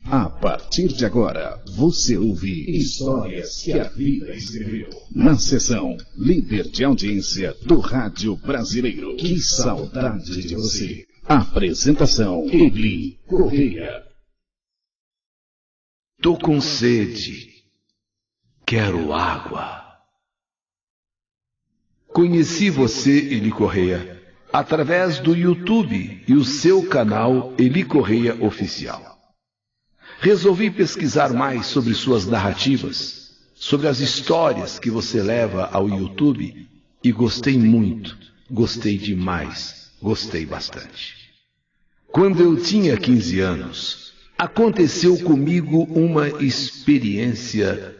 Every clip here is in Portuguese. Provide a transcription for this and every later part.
A partir de agora, você ouve Histórias que a Vida Escreveu. Na sessão Líder de Audiência do Rádio Brasileiro. Que saudade de você. Apresentação, Eli Correia. Tô com sede. Quero água. Conheci você, Eli Correia, através do YouTube e o seu canal Eli Correia Oficial. Resolvi pesquisar mais sobre suas narrativas, sobre as histórias que você leva ao YouTube e gostei muito, gostei demais, gostei bastante. Quando eu tinha 15 anos, aconteceu comigo uma experiência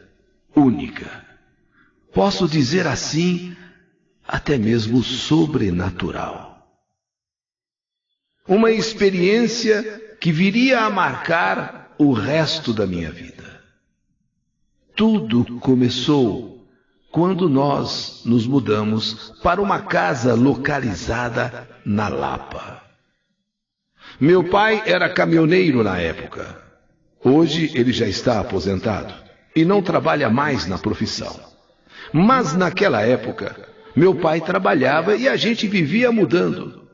única. Posso dizer assim, até mesmo sobrenatural. Uma experiência que viria a marcar o resto da minha vida. Tudo começou quando nós nos mudamos para uma casa localizada na Lapa. Meu pai era caminhoneiro na época. Hoje ele já está aposentado e não trabalha mais na profissão. Mas naquela época, meu pai trabalhava e a gente vivia mudando.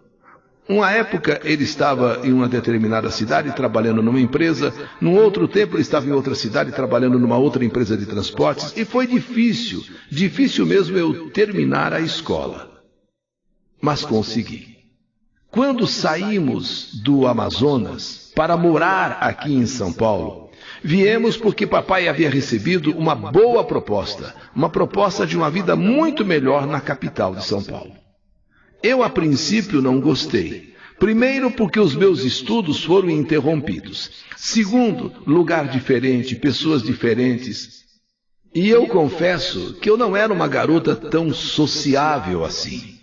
Uma época ele estava em uma determinada cidade trabalhando numa empresa, num outro tempo ele estava em outra cidade trabalhando numa outra empresa de transportes e foi difícil mesmo eu terminar a escola. Mas consegui. Quando saímos do Amazonas para morar aqui em São Paulo, viemos porque papai havia recebido uma boa proposta, uma proposta de uma vida muito melhor na capital de São Paulo. Eu, a princípio, não gostei. Primeiro, porque os meus estudos foram interrompidos. Segundo, lugar diferente, pessoas diferentes. E eu confesso que eu não era uma garota tão sociável assim.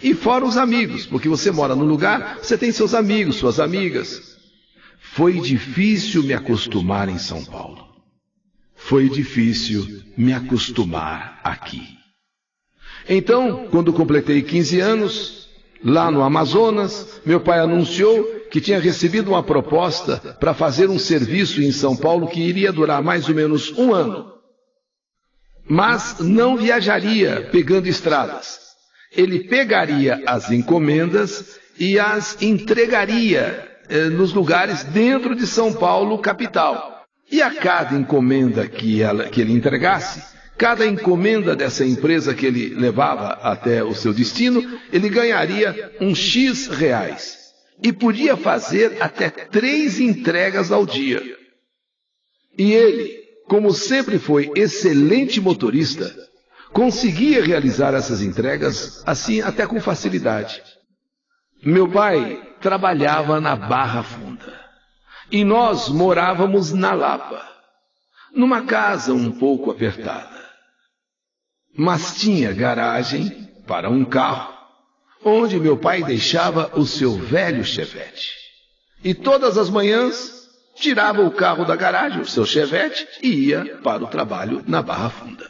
E fora os amigos, porque você mora num lugar, você tem seus amigos, suas amigas. Foi difícil me acostumar em São Paulo. Foi difícil me acostumar aqui. Então, quando completei 15 anos, lá no Amazonas, meu pai anunciou que tinha recebido uma proposta para fazer um serviço em São Paulo que iria durar mais ou menos um ano. Mas não viajaria pegando estradas. Ele pegaria as encomendas e as entregaria nos lugares dentro de São Paulo, capital. E a cada encomenda que ele entregasse, cada encomenda dessa empresa que ele levava até o seu destino, ele ganharia uns X reais. E podia fazer até 3 entregas ao dia. E ele, como sempre foi excelente motorista, conseguia realizar essas entregas assim até com facilidade. Meu pai trabalhava na Barra Funda. E nós morávamos na Lapa, numa casa um pouco apertada. Mas tinha garagem para um carro, onde meu pai deixava o seu velho Chevette. E todas as manhãs tirava o carro da garagem, o seu Chevette, e ia para o trabalho na Barra Funda.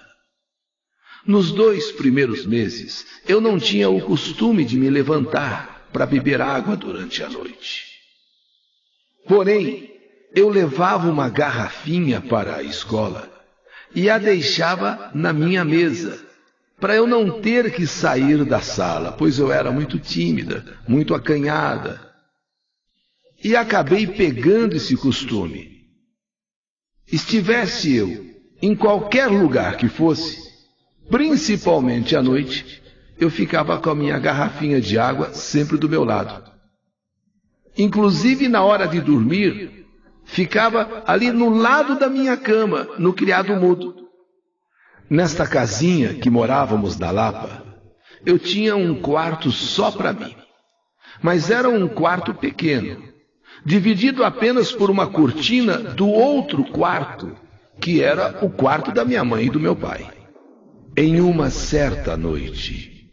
Nos 2 primeiros meses, eu não tinha o costume de me levantar para beber água durante a noite. Porém, eu levava uma garrafinha para a escola e a deixava na minha mesa, para eu não ter que sair da sala, pois eu era muito tímida, muito acanhada. E acabei pegando esse costume. Estivesse eu em qualquer lugar que fosse, principalmente à noite, eu ficava com a minha garrafinha de água sempre do meu lado. Inclusive na hora de dormir, ficava ali no lado da minha cama, no criado mudo. Nesta casinha que morávamos na Lapa, eu tinha um quarto só para mim. Mas era um quarto pequeno, dividido apenas por uma cortina do outro quarto, que era o quarto da minha mãe e do meu pai. Em uma certa noite,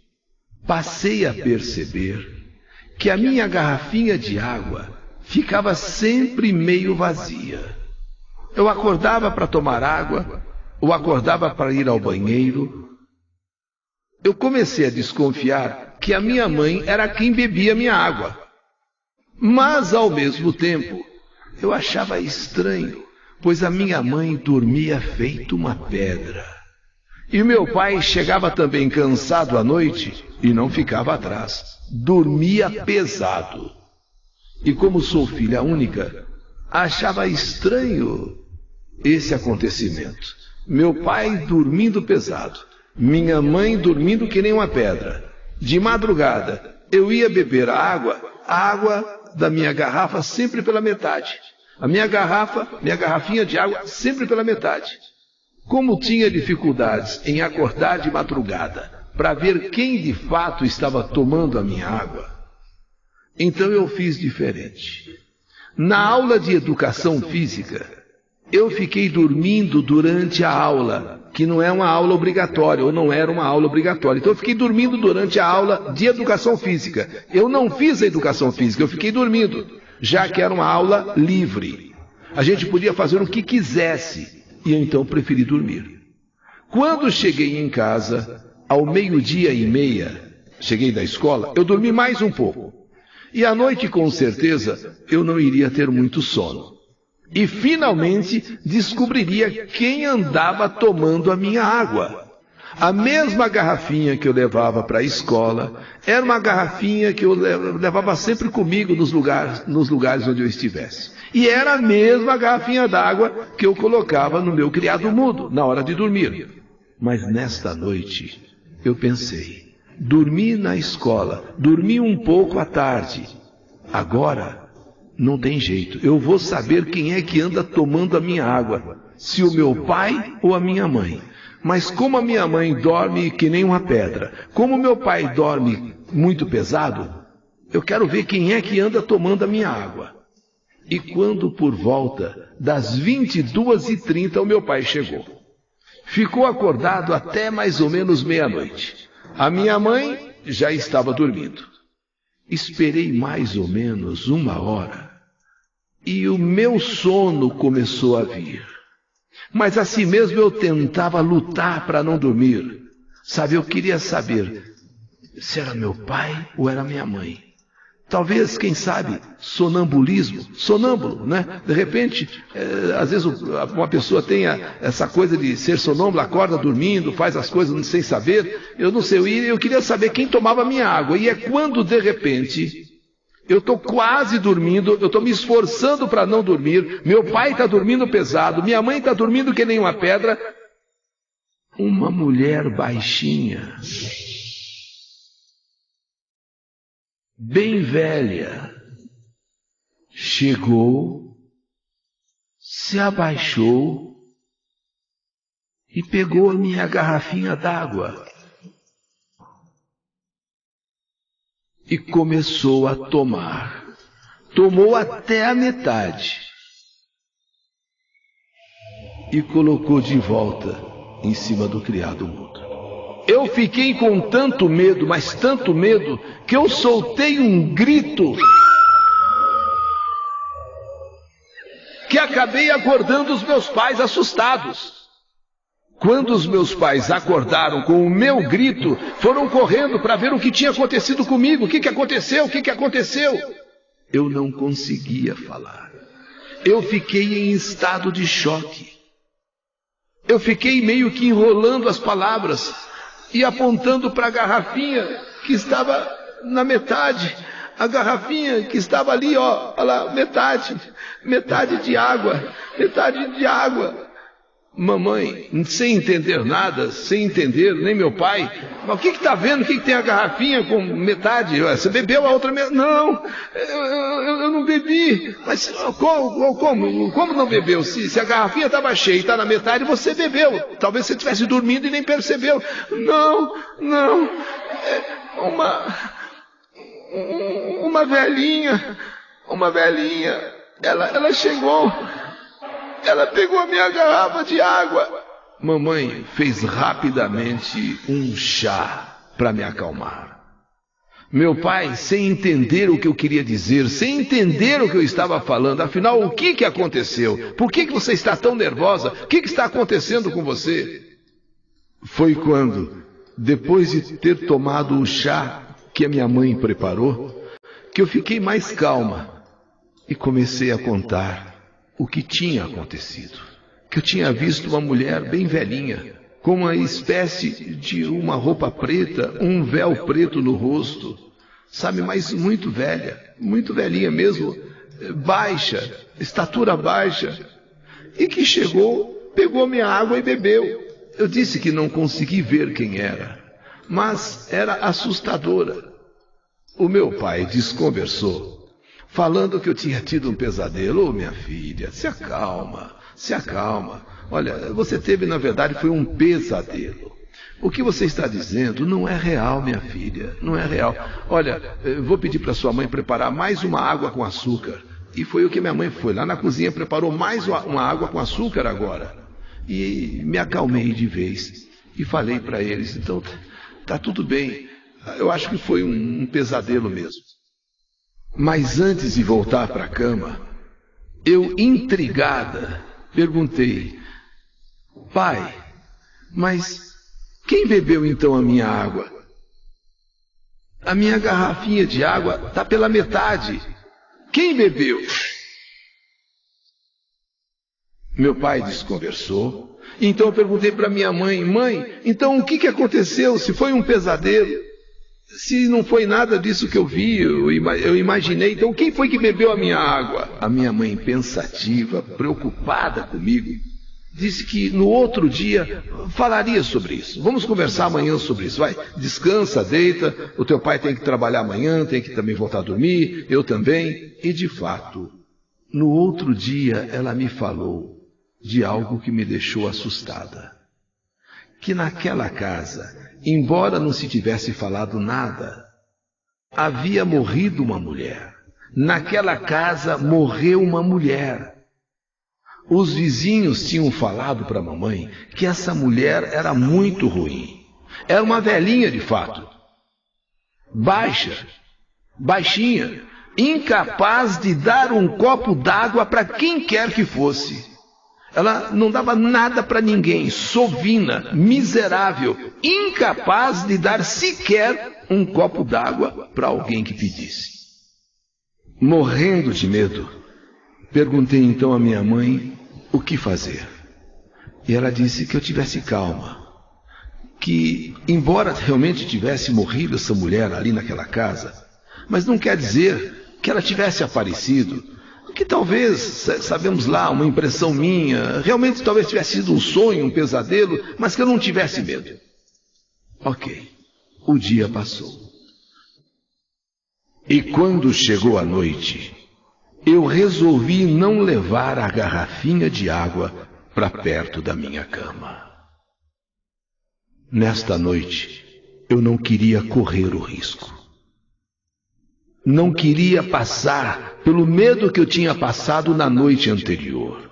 passei a perceber que a minha garrafinha de água ficava sempre meio vazia. Eu acordava para tomar água, ou acordava para ir ao banheiro. Eu comecei a desconfiar que a minha mãe era quem bebia minha água. Mas, ao mesmo tempo, Eu achava estranho, pois a minha mãe dormia feito uma pedra. E meu pai chegava também cansado à noite e não ficava atrás. Dormia pesado. E como sou filha única, achava estranho esse acontecimento. Meu pai dormindo pesado, minha mãe dormindo que nem uma pedra. De madrugada, eu ia beber a água da minha garrafa sempre pela metade. A minha garrafinha de água sempre pela metade. Como tinha dificuldades em acordar de madrugada para ver quem de fato estava tomando a minha água, então eu fiz diferente. Na aula de educação física, eu fiquei dormindo durante a aula, que não é uma aula obrigatória, ou não era uma aula obrigatória. Então eu fiquei dormindo durante a aula de educação física. Eu não fiz a educação física, eu fiquei dormindo, já que era uma aula livre. A gente podia fazer o que quisesse, e eu então preferi dormir. Quando cheguei em casa, ao 12:30, cheguei da escola, eu dormi mais um pouco. E à noite, com certeza, eu não iria ter muito sono. E finalmente descobriria quem andava tomando a minha água. A mesma garrafinha que eu levava para a escola era uma garrafinha que eu levava sempre comigo nos lugares onde eu estivesse. E era a mesma garrafinha d'água que eu colocava no meu criado mudo na hora de dormir. Mas nesta noite eu pensei, dormi na escola, dormi um pouco à tarde. Agora não tem jeito, eu vou saber quem é que anda tomando a minha água, se o meu pai ou a minha mãe. Mas como a minha mãe dorme que nem uma pedra, como o meu pai dorme muito pesado, eu quero ver quem é que anda tomando a minha água. E quando por volta das 22:30 o meu pai chegou. Ficou acordado até mais ou menos meia-noite. A minha mãe já estava dormindo. Esperei mais ou menos 1 hora e o meu sono começou a vir. Mas assim mesmo eu tentava lutar para não dormir. Sabe, eu queria saber se era meu pai ou era minha mãe. Talvez, quem sabe, sonâmbulo, né? De repente, às vezes uma pessoa tenha essa coisa de ser sonâmbulo, acorda dormindo, faz as coisas sem saber. Eu não sei, eu queria saber quem tomava minha água. E é quando, de repente, eu estou quase dormindo, eu estou me esforçando para não dormir, meu pai está dormindo pesado, minha mãe está dormindo que nem uma pedra. Uma mulher baixinha, bem velha, chegou, se abaixou e pegou a minha garrafinha d'água e começou a tomar. Tomou até a metade e colocou de volta em cima do criado mudo. Eu fiquei com tanto medo, mas tanto medo, que eu soltei um grito que acabei acordando os meus pais assustados. Quando os meus pais acordaram com o meu grito, foram correndo para ver o que tinha acontecido comigo. O que aconteceu? O que aconteceu? Eu não conseguia falar. Eu fiquei em estado de choque. Eu fiquei meio que enrolando as palavras e apontando para a garrafinha que estava na metade. A garrafinha que estava ali, ó, olha lá, metade de água. Mamãe, sem entender nada, sem entender, nem meu pai. Mas o que está vendo? O que tem a garrafinha com metade? Você bebeu a outra metade? Não, eu não bebi. Mas como não bebeu? Se a garrafinha estava cheia e está na metade, você bebeu. Talvez você estivesse dormindo e nem percebeu. Não. Uma velhinha, ela chegou. Ela pegou a minha garrafa de água. Mamãe fez rapidamente um chá para me acalmar. Meu pai, sem entender o que eu queria dizer, sem entender o que eu estava falando, afinal, o que aconteceu? Por que você está tão nervosa? O que está acontecendo com você? Foi quando, depois de ter tomado o chá que a minha mãe preparou, que eu fiquei mais calma. e comecei a contar o que tinha acontecido. Que eu tinha visto uma mulher bem velhinha, com uma espécie de uma roupa preta, um véu preto no rosto, sabe, mas muito velhinha mesmo, baixa, estatura baixa, e que chegou, pegou minha água e bebeu. Eu disse que não consegui ver quem era, mas era assustadora. O meu pai desconversou, falando que eu tinha tido um pesadelo. Ô, minha filha, se acalma, se acalma. Olha, você teve, na verdade, foi um pesadelo. O que você está dizendo não é real, minha filha, não é real. Olha, vou pedir para sua mãe preparar mais uma água com açúcar. E foi o que minha mãe foi lá na cozinha, preparou mais uma água com açúcar agora. E me acalmei de vez e falei para eles, então, tá tudo bem. Eu acho que foi um pesadelo mesmo. Mas antes de voltar para a cama, eu, intrigada, perguntei: pai, mas quem bebeu então a minha água? A minha garrafinha de água está pela metade. Quem bebeu? Meu pai desconversou. Então eu perguntei para minha mãe: mãe, então o que aconteceu? Se foi um pesadelo? Se não foi nada disso que eu vi, eu imaginei, então quem foi que bebeu a minha água? A minha mãe, pensativa, preocupada comigo, disse que no outro dia falaria sobre isso. Vamos conversar amanhã sobre isso. Vai, descansa, deita, o teu pai tem que trabalhar amanhã, tem que também voltar a dormir, eu também. E de fato, no outro dia ela me falou de algo que me deixou assustada. Que naquela casa, embora não se tivesse falado nada, havia morrido uma mulher. Naquela casa morreu uma mulher. Os vizinhos tinham falado para a mamãe que essa mulher era muito ruim. Era uma velhinha de fato. Baixa, baixinha, incapaz de dar um copo d'água para quem quer que fosse. Ela não dava nada para ninguém, sovina, miserável, incapaz de dar sequer um copo d'água para alguém que pedisse. Morrendo de medo, perguntei então à minha mãe o que fazer. E ela disse que eu tivesse calma, que embora realmente tivesse morrido essa mulher ali naquela casa, mas não quer dizer que ela tivesse aparecido, que talvez, sabemos lá, uma impressão minha, realmente talvez tivesse sido um sonho, um pesadelo, mas que eu não tivesse medo. Ok, o dia passou. E quando chegou a noite, eu resolvi não levar a garrafinha de água para perto da minha cama. Nesta noite, eu não queria correr o risco. Não queria passar pelo medo que eu tinha passado na noite anterior.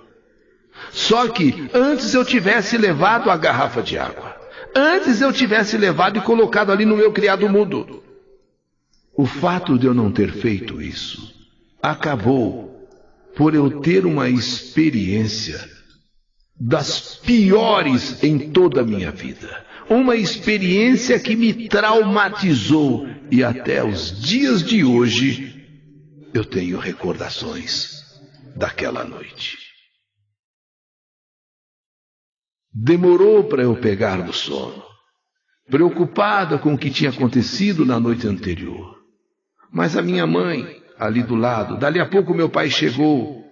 Só que antes eu tivesse levado a garrafa de água, antes eu tivesse levado e colocado ali no meu criado mudo. O fato de eu não ter feito isso acabou por eu ter uma experiência das piores em toda a minha vida. Uma experiência que me traumatizou e até os dias de hoje eu tenho recordações daquela noite. Demorou para eu pegar no sono, preocupada com o que tinha acontecido na noite anterior. Mas a minha mãe, ali do lado, dali a pouco meu pai chegou,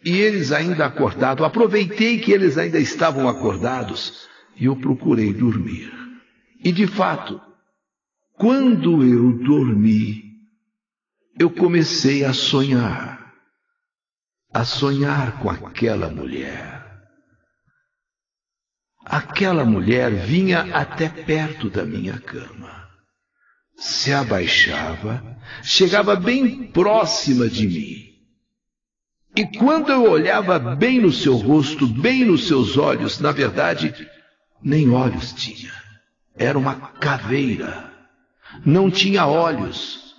e eles ainda acordados, aproveitei que eles ainda estavam acordados, e eu procurei dormir. E de fato, quando eu dormi, eu comecei a sonhar com aquela mulher. Aquela mulher vinha até perto da minha cama, se abaixava, chegava bem próxima de mim. E quando eu olhava bem no seu rosto, bem nos seus olhos, na verdade, nem olhos tinha. Era uma caveira. Não tinha olhos.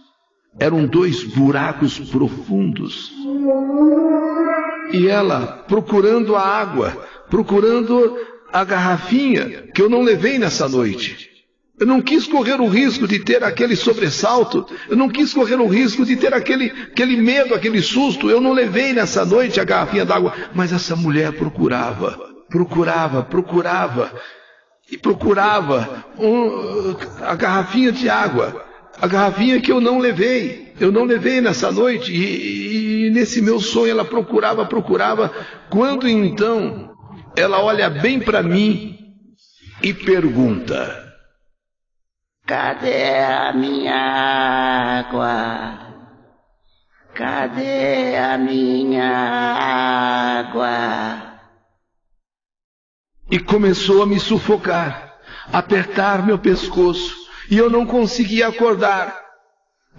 Eram 2 buracos profundos. E ela, procurando a água, procurando a garrafinha que eu não levei nessa noite, Eu não quis correr o risco de ter aquele sobressalto. Eu não quis correr o risco de ter aquele medo, aquele susto. Eu não levei nessa noite a garrafinha d'água. Mas essa mulher procurava e procurava a garrafinha de água. A garrafinha que eu não levei. Eu não levei nessa noite. E nesse meu sonho ela procurava. Quando então ela olha bem para mim e pergunta: cadê a minha água? Cadê a minha água? E começou a me sufocar, apertar meu pescoço, e eu não conseguia acordar.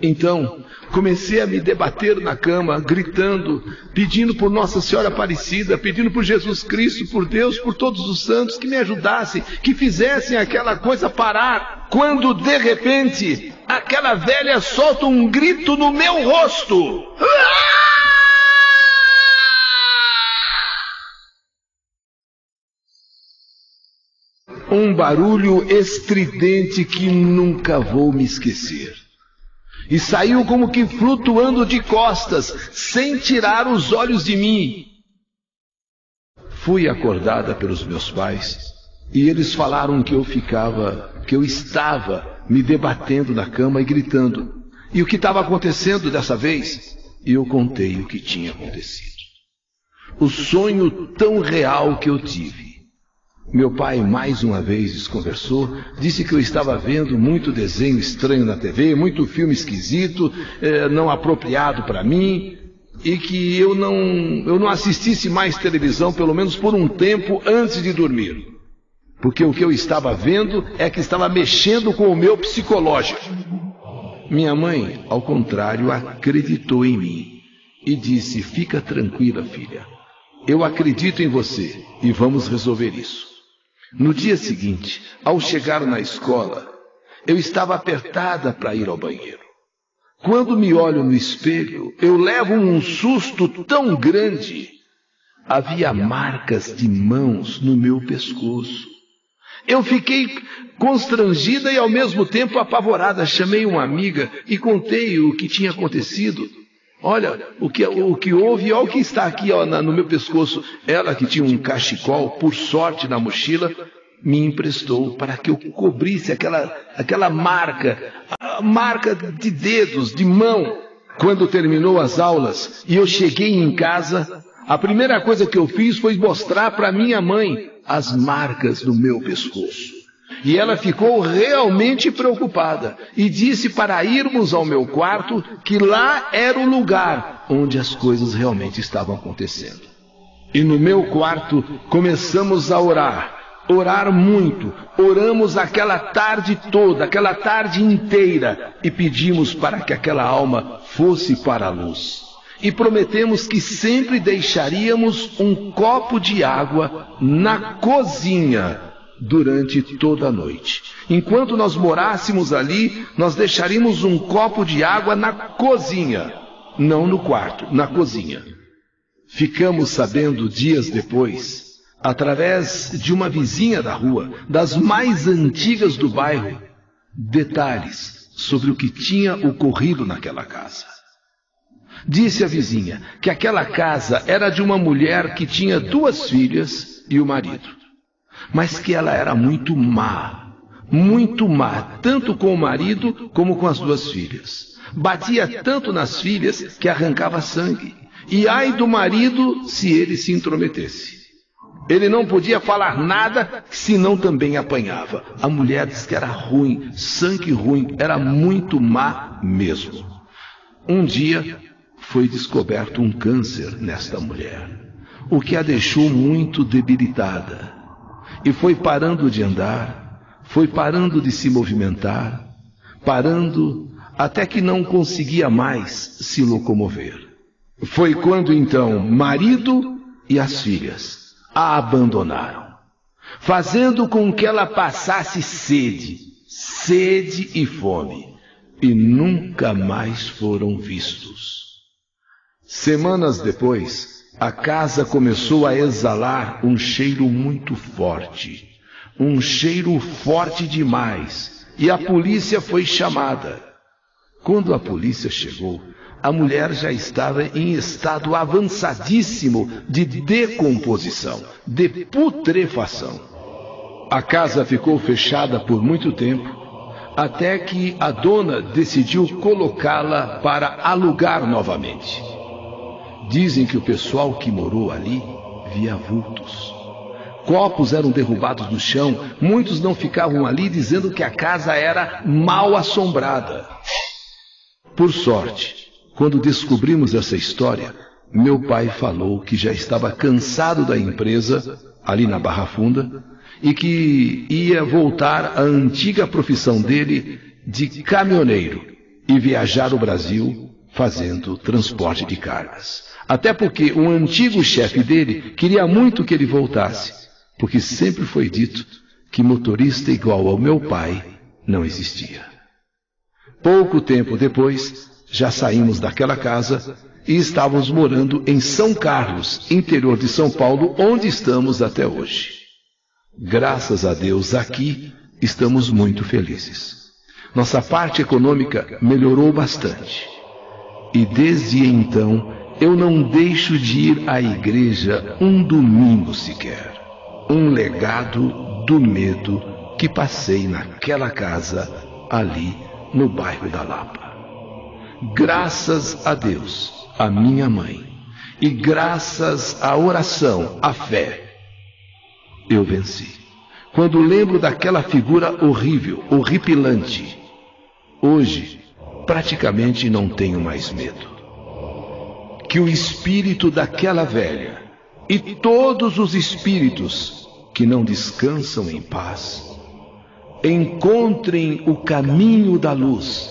Então, comecei a me debater na cama, gritando, pedindo por Nossa Senhora Aparecida, pedindo por Jesus Cristo, por Deus, por todos os santos, que me ajudassem, que fizessem aquela coisa parar. Quando, de repente, aquela velha solta um grito no meu rosto. Um barulho estridente que nunca vou me esquecer. E saiu como que flutuando de costas, sem tirar os olhos de mim. Fui acordada pelos meus pais, e eles falaram que eu estava me debatendo na cama e gritando. E o que estava acontecendo dessa vez? E eu contei o que tinha acontecido. O sonho tão real que eu tive. Meu pai mais uma vez desconversou, disse que eu estava vendo muito desenho estranho na TV, muito filme esquisito, não apropriado para mim, e que eu não assistisse mais televisão, pelo menos por um tempo, antes de dormir. Porque o que eu estava vendo é que estava mexendo com o meu psicológico. Minha mãe, ao contrário, acreditou em mim e disse: fica tranquila, filha, eu acredito em você e vamos resolver isso. No dia seguinte, ao chegar na escola, eu estava apertada para ir ao banheiro. Quando me olho no espelho, eu levo um susto tão grande. Havia marcas de mãos no meu pescoço. Eu fiquei constrangida e ao mesmo tempo apavorada. Chamei uma amiga e contei o que tinha acontecido. Olha, o que houve, olha o que está aqui no meu pescoço. Ela, que tinha um cachecol, por sorte, na mochila, me emprestou para que eu cobrisse aquela marca, a marca de dedos, de mão. Quando terminou as aulas e eu cheguei em casa, a primeira coisa que eu fiz foi mostrar para minha mãe as marcas no meu pescoço. E ela ficou realmente preocupada e disse para irmos ao meu quarto, que lá era o lugar onde as coisas realmente estavam acontecendo. E no meu quarto começamos a orar muito. Oramos aquela tarde toda, aquela tarde inteira, e pedimos para que aquela alma fosse para a luz. E prometemos que sempre deixaríamos um copo de água na cozinha durante toda a noite. Enquanto nós morássemos ali, nós deixaríamos um copo de água na cozinha, não no quarto, na cozinha. Ficamos sabendo dias depois, através de uma vizinha da rua, das mais antigas do bairro, detalhes sobre o que tinha ocorrido naquela casa. Disse a vizinha que aquela casa era de uma mulher que tinha 2 filhas e o marido. Mas que ela era muito má, tanto com o marido como com as 2 filhas. Batia tanto nas filhas que arrancava sangue. E ai do marido se ele se intrometesse. Ele não podia falar nada, senão também apanhava. A mulher disse que era ruim, sangue ruim, era muito má mesmo. Um dia foi descoberto um câncer nesta mulher, o que a deixou muito debilitada. E foi parando de andar, foi parando de se movimentar, parando até que não conseguia mais se locomover. Foi quando então marido e as filhas a abandonaram, fazendo com que ela passasse sede e fome, e nunca mais foram vistos. Semanas depois, a casa começou a exalar um cheiro muito forte, um cheiro forte demais, e a polícia foi chamada. Quando a polícia chegou, a mulher já estava em estado avançadíssimo de decomposição, de putrefação. A casa ficou fechada por muito tempo, até que a dona decidiu colocá-la para alugar novamente. Dizem que o pessoal que morou ali via vultos. Copos eram derrubados do chão, muitos não ficavam ali dizendo que a casa era mal assombrada. Por sorte, quando descobrimos essa história, meu pai falou que já estava cansado da empresa, ali na Barra Funda, e que ia voltar à antiga profissão dele de caminhoneiro e viajar o Brasil fazendo transporte de cargas. Até porque um antigo chefe dele queria muito que ele voltasse, porque sempre foi dito que motorista igual ao meu pai não existia. Pouco tempo depois, já saímos daquela casa e estávamos morando em São Carlos, interior de São Paulo, onde estamos até hoje. Graças a Deus, aqui estamos muito felizes. Nossa parte econômica melhorou bastante. E desde então, eu não deixo de ir à igreja um domingo sequer. Um legado do medo que passei naquela casa ali no bairro da Lapa. Graças a Deus, a minha mãe, e graças à oração, à fé, eu venci. Quando lembro daquela figura horrível, horripilante, hoje praticamente não tenho mais medo. Que o espírito daquela velha e todos os espíritos que não descansam em paz encontrem o caminho da luz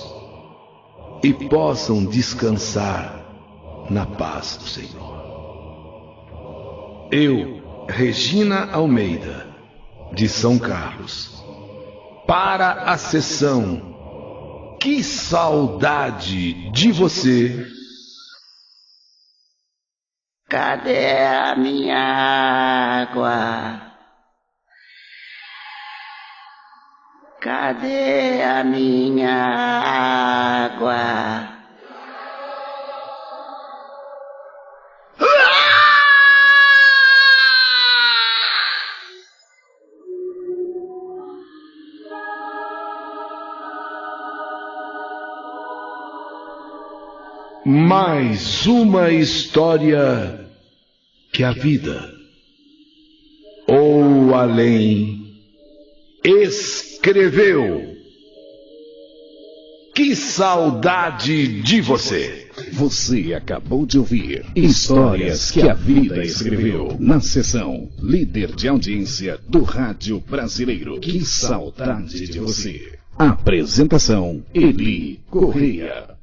e possam descansar na paz do Senhor. Eu, Regina Almeida, de São Carlos, para a sessão Que Saudade de Você. Cadê a minha água? Cadê a minha água? Mais uma história que a vida, ou além, escreveu. Que saudade de você! Você acabou de ouvir Histórias que a Vida Escreveu, na sessão Líder de Audiência do Rádio Brasileiro. Que saudade de você! Apresentação: Eli Correia.